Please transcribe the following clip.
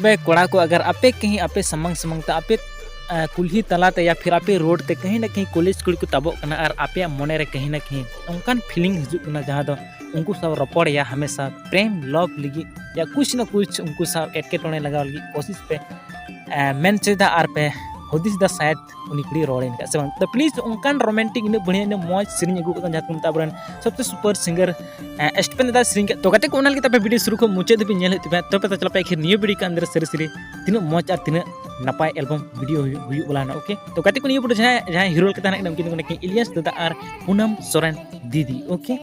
बे कोड़ा को अगर आपे कहीं आपे समंग समंग ता आपे कुल्ही तलाते या फिर आपे रोड ते कहीं ना कहीं कॉलेज कुड़ी को ताबो कना और आपे मोने रे कहीं ना कहीं उनकान फीलिंग हिजुक कना जहां दो उनको सब रपड़ या हमेशा प्रेम लव लगी या कुछ ना कुछ उनको सब एटकेटोने लगा लगी कोशिश पे मेन चेदा आर पे हुदिस दा शायद उनी कुड़ी रोड़े का से तो प्लीज उनकान रोमांटिक इन बढ़िया इन मौज सिरिंग अगु का जहां तुम ताबरन सबसे सुपर सिंगर स्टेफन दा सिरिंग तो कते को उनल के तबे वीडियो शुरू को मुचे दबि नेल तबे तो पता चला पे आखिर नियो वीडियो के अंदर सरी सरी तीन मौज और तीन नपाय एल्बम वीडियो हुई वाला ना ओके तो कते को नियो वीडियो जहां हीरो के ताना एकदम किन इलियास दादा और पूनम सोरेन दीदी ओके